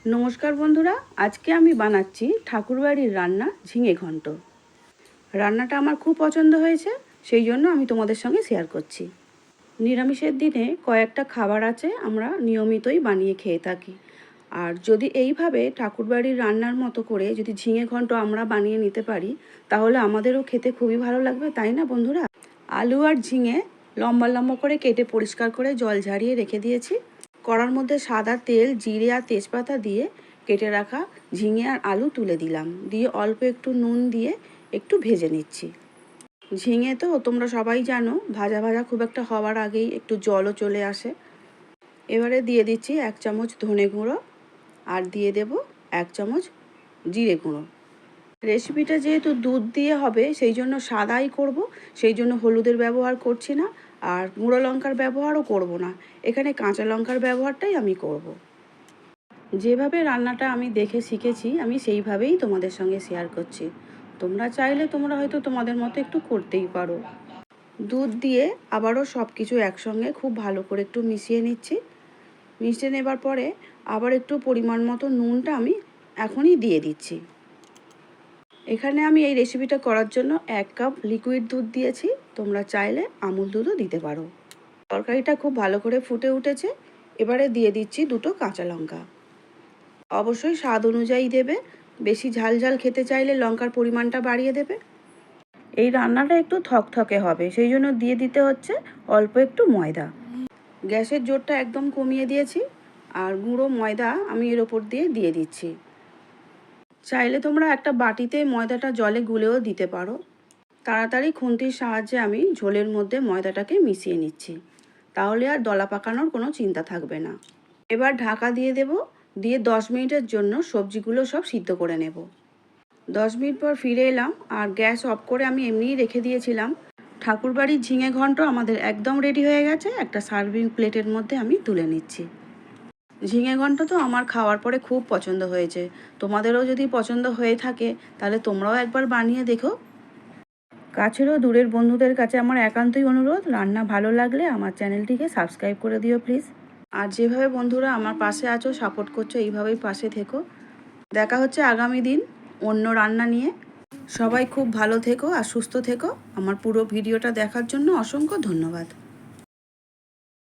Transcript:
নমস্কার বন্ধুরা, আজকে আমি বানাচ্ছি ঠাকুরবাড়ির রান্না ঝিঙে ঘন্ট। রান্নাটা আমার খুব পছন্দ হয়েছে, সেই জন্য আমি তোমাদের সঙ্গে শেয়ার করছি। নিরামিষের দিনে কয়েকটা খাবার আছে আমরা নিয়মিতই বানিয়ে খেয়ে থাকি। আর যদি এইভাবে ঠাকুরবাড়ির রান্নার মতো করে যদি ঝিঙে ঘন্ট আমরা বানিয়ে নিতে পারি, তাহলে আমাদেরও খেতে খুবই ভালো লাগবে, তাই না বন্ধুরা? আলু আর ঝিঙে লম্বা লম্বা করে কেটে পরিষ্কার করে জল ঝারিয়ে রেখে দিয়েছি। কড়ার মধ্যে সাদা তেল, জিরে আর তেজপাতা দিয়ে কেটে রাখা ঝিঙে আর আলু তুলে দিলাম, দিয়ে অল্প একটু নুন দিয়ে একটু ভেজে নিচ্ছি। ঝিঙে তো তোমরা সবাই জানো, ভাজা ভাজা খুব একটা হওয়ার আগেই একটু জলও চলে আসে। এবারে দিয়ে দিচ্ছি 1 চামচ ধনে গুঁড়ো আর দিয়ে দেব 1 চামচ জিরে গুঁড়ো। রেসিপিটা যেহেতু দুধ দিয়ে হবে, সেই জন্য সাদাই করব, সেই জন্য হলুদের ব্যবহার করছি না, আর গুঁড়ো লঙ্কার ব্যবহারও করব না। এখানে কাঁচা লঙ্কার ব্যবহারটাই আমি করব। যেভাবে রান্নাটা আমি দেখে শিখেছি, আমি সেইভাবেই তোমাদের সঙ্গে শেয়ার করছি। তোমরা চাইলে তোমরা হয়তো তোমাদের মতো একটু করতেই পারো। দুধ দিয়ে আবারও সব কিছু একসঙ্গে খুব ভালো করে একটু মিশিয়ে নিচ্ছি। মিশিয়ে নেবার পরে আবার একটু পরিমাণ মতো নুনটা আমি এখনই দিয়ে দিচ্ছি। এখানে আমি এই রেসিপিটা করার জন্য 1 কাপ লিকুইড দুধ দিয়েছি, তোমরা চাইলে আমুল দুধও দিতে পারো। তরকারিটা খুব ভালো করে ফুটে উঠেছে, এবারে দিয়ে দিচ্ছি 2টো কাঁচা লঙ্কা। অবশ্যই স্বাদ অনুযায়ী দেবে, বেশি ঝাল ঝাল খেতে চাইলে লঙ্কার পরিমাণটা বাড়িয়ে দেবে। এই রান্নাটা একটু থকথকে হবে, সেই জন্য দিয়ে দিতে হচ্ছে অল্প একটু ময়দা। গ্যাসের জোরটা একদম কমিয়ে দিয়েছি, আর গুঁড়ো ময়দা আমি এর ওপর দিয়ে দিচ্ছি। চাইলে তোমরা একটা বাটিতে ময়দাটা জলে গুলেও দিতে পারো। তাড়াতাড়ি খুন্তির সাহায্যে আমি ঝোলের মধ্যে ময়দাটাকে মিশিয়ে নিচ্ছি, তাহলে আর দলা পাকানোর কোনো চিন্তা থাকবে না। এবার ঢাকা দিয়ে দেব, দিয়ে 10 মিনিটের জন্য সবজিগুলো সব সিদ্ধ করে নেব। 10 মিনিট পর ফিরে এলাম, আর গ্যাস অফ করে আমি এমনিই রেখে দিয়েছিলাম। ঠাকুরবাড়ির ঝিঙে ঘন্ট আমাদের একদম রেডি হয়ে গেছে। একটা সার্ভিং প্লেটের মধ্যে আমি তুলে নিচ্ছি। ঝিঙে ঘন্ট তো আমার খাওয়ার পরে খুব পছন্দ হয়েছে। তোমাদেরও যদি পছন্দ হয়ে থাকে, তাহলে তোমরাও একবার বানিয়ে দেখো। কাছের ও দূরের বন্ধুদের কাছে আমার একান্তই অনুরোধ, রান্না ভালো লাগলে আমার চ্যানেলটিকে সাবস্ক্রাইব করে দিও প্লিজ। আর যেভাবে বন্ধুরা আমার পাশে আছো, সাপোর্ট করছো, এইভাবেই পাশে থেকো। দেখা হচ্ছে আগামী দিন অন্য রান্না নিয়ে। সবাই খুব ভালো থেকো আর সুস্থ থেকো। আমার পুরো ভিডিওটা দেখার জন্য অসংখ্য ধন্যবাদ।